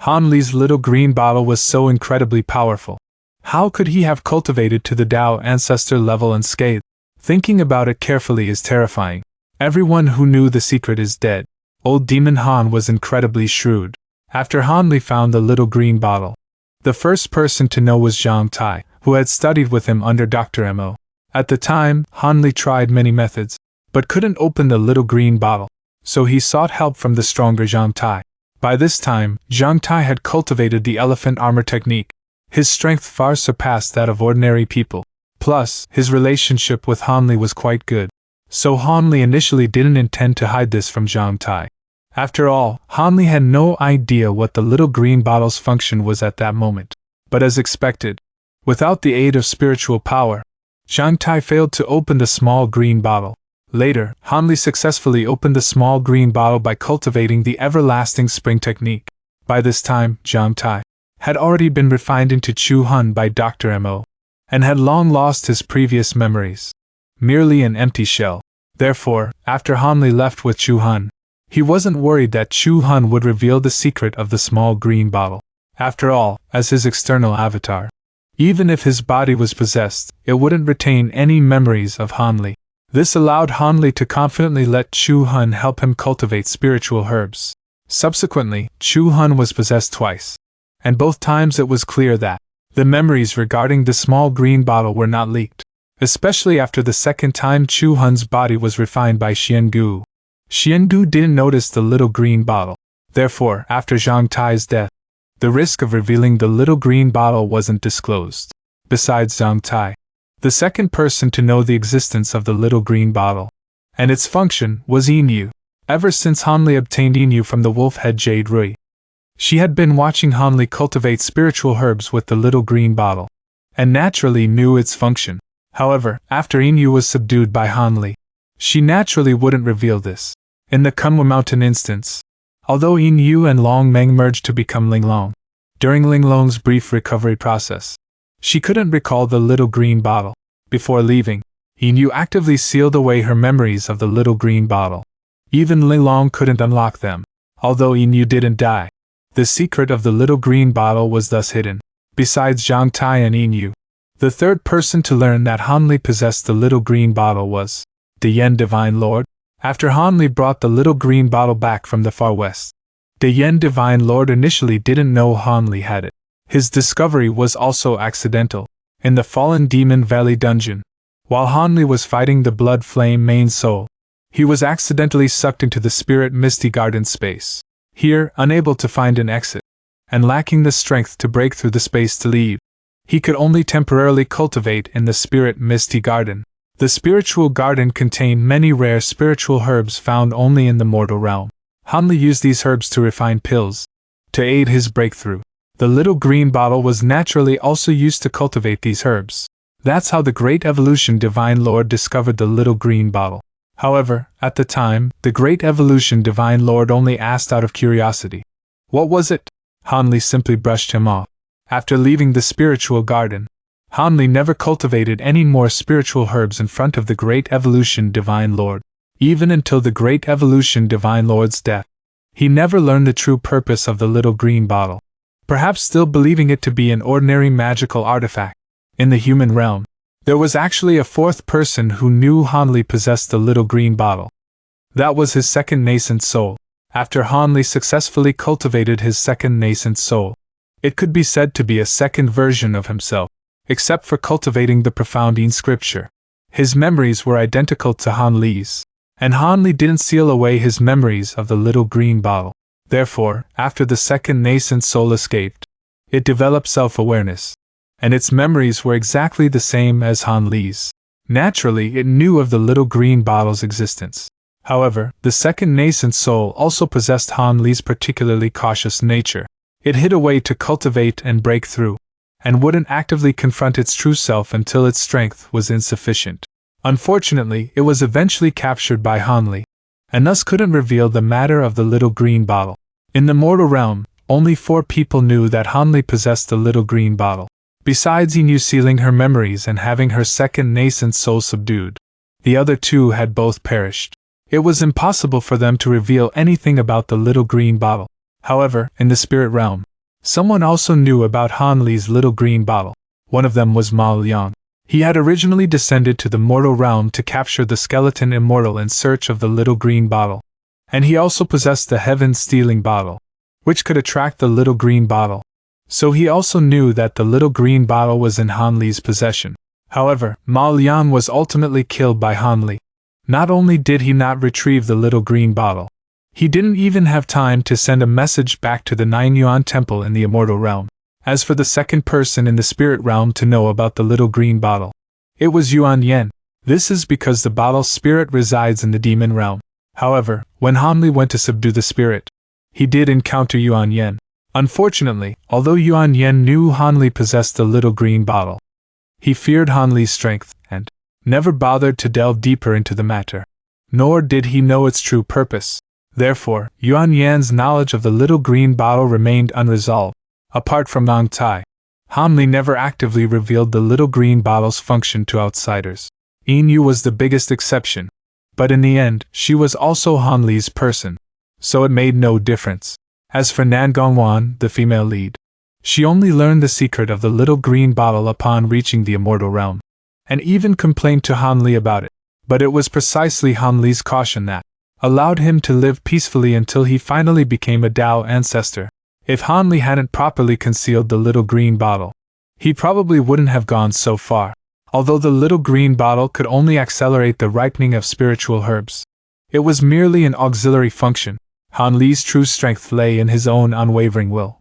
Han Li's little green bottle was so incredibly powerful. How could he have cultivated to the Dao Ancestor level unscathed? Thinking about it carefully is terrifying. Everyone who knew the secret is dead. Old Demon Han was incredibly shrewd. After Han Li found the little green bottle, the first person to know was Zhang Tai, who had studied with him under Dr. Mo. At the time, Han Li tried many methods, but couldn't open the little green bottle, so he sought help from the stronger Zhang Tai. By this time, Zhang Tai had cultivated the elephant armor technique. His strength far surpassed that of ordinary people. Plus, his relationship with Han Li was quite good. So Han Li initially didn't intend to hide this from Zhang Tai. After all, Han Li had no idea what the little green bottle's function was at that moment. But as expected, without the aid of spiritual power, Zhang Tai failed to open the small green bottle. Later, Han Li successfully opened the small green bottle by cultivating the everlasting spring technique. By this time, Zhang Tai had already been refined into Chu Han by Dr. Mo, and had long lost his previous memories. Merely an empty shell. Therefore, after Han Li left with Chu Han, he wasn't worried that Chu Han would reveal the secret of the small green bottle. After all, as his external avatar, even if his body was possessed, it wouldn't retain any memories of Han Li. This allowed Han Li to confidently let Chu Han help him cultivate spiritual herbs. Subsequently, Chu Han was possessed twice, and both times it was clear that the memories regarding the small green bottle were not leaked, especially after the second time Chu Han's body was refined by Xiangu. Xiangu didn't notice the little green bottle. Therefore, after Zhang Tai's death, the risk of revealing the little green bottle wasn't disclosed. Besides Zhang Tai, the second person to know the existence of the little green bottle and its function was Yin. Ever since Han Li obtained Yin from the wolf-head Jade Rui, she had been watching Han Li cultivate spiritual herbs with the little green bottle, and naturally knew its function. However, after Yin was subdued by Han Li, she naturally wouldn't reveal this. In the Kunwa Mountain instance, although Yin and Long Meng merged to become Linglong, during Linglong's brief recovery process, she couldn't recall the little green bottle. Before leaving, Yin actively sealed away her memories of the little green bottle. Even Linglong couldn't unlock them. Although Yin didn't die, the secret of the little green bottle was thus hidden. Besides Zhang Tai and Yin, the third person to learn that Han Li possessed the little green bottle was the Yen Divine Lord. After Han Li brought the little green bottle back from the far west, the Yen Divine Lord initially didn't know Han Li had it. His discovery was also accidental. In the Fallen Demon Valley dungeon, while Han Li was fighting the Blood Flame main soul, he was accidentally sucked into the Spirit Misty Garden space. Here, unable to find an exit, and lacking the strength to break through the space to leave, he could only temporarily cultivate in the Spirit Misty Garden. The spiritual garden contained many rare spiritual herbs found only in the mortal realm. Han Li used these herbs to refine pills to aid his breakthrough. The little green bottle was naturally also used to cultivate these herbs. That's how the Great Evolution Divine Lord discovered the little green bottle. However, at the time, the Great Evolution Divine Lord only asked out of curiosity. What was it? Han Li simply brushed him off. After leaving the spiritual garden, Han Li never cultivated any more spiritual herbs in front of the Great Evolution Divine Lord. Even until the Great Evolution Divine Lord's death, he never learned the true purpose of the little green bottle, perhaps still believing it to be an ordinary magical artifact. In the human realm, there was actually a fourth person who knew Han Li possessed the little green bottle. That was his second nascent soul. After Han Li successfully cultivated his second nascent soul, it could be said to be a second version of himself. Except for cultivating the profound Yin scripture, his memories were identical to Han Li's, and Han Li didn't seal away his memories of the little green bottle. Therefore, after the second nascent soul escaped, it developed self-awareness, and its memories were exactly the same as Han Li's. Naturally, it knew of the little green bottle's existence. However, the second nascent soul also possessed Han Li's particularly cautious nature. It hid away to cultivate and break through, and wouldn't actively confront its true self until its strength was insufficient. Unfortunately, it was eventually captured by Han Li, and thus couldn't reveal the matter of the little green bottle. In the mortal realm, only 4 people knew that Han Li possessed the little green bottle. Besides Yin sealing her memories and having her second nascent soul subdued, the other 2 had both perished. It was impossible for them to reveal anything about the little green bottle. However, in the spirit realm, Someone also knew about Han Li's little green bottle. One of them was Ma Liang. He had originally descended to the mortal realm to capture the skeleton immortal in search of the little green bottle. And he also possessed the heaven-stealing bottle, which could attract the little green bottle. So he also knew that the little green bottle was in Han Li's possession. However, Ma Liang was ultimately killed by Han Li. Not only did he not retrieve the little green bottle, he didn't even have time to send a message back to the Nine Yuan Temple in the immortal realm. As for the second person in the spirit realm to know about the little green bottle, it was Yuan Yan. This is because the bottle's spirit resides in the demon realm. However, when Han Li went to subdue the spirit, he did encounter Yuan Yan. Unfortunately, although Yuan Yan knew Han Li possessed the little green bottle, he feared Han Li's strength and never bothered to delve deeper into the matter. Nor did he know its true purpose. Therefore, Yuan Yan's knowledge of the little green bottle remained unresolved. Apart from Nong Tai, Han Li never actively revealed the little green bottle's function to outsiders. Yin Yu was the biggest exception, but in the end, she was also Han Li's person, so it made no difference. As for Nan Gongwan, the female lead, she only learned the secret of the little green bottle upon reaching the immortal realm, and even complained to Han Li about it. But it was precisely Han Li's caution that allowed him to live peacefully until he finally became a Dao Ancestor. If Han Li hadn't properly concealed the little green bottle, he probably wouldn't have gone so far. Although the little green bottle could only accelerate the ripening of spiritual herbs, it was merely an auxiliary function. Han Li's true strength lay in his own unwavering will.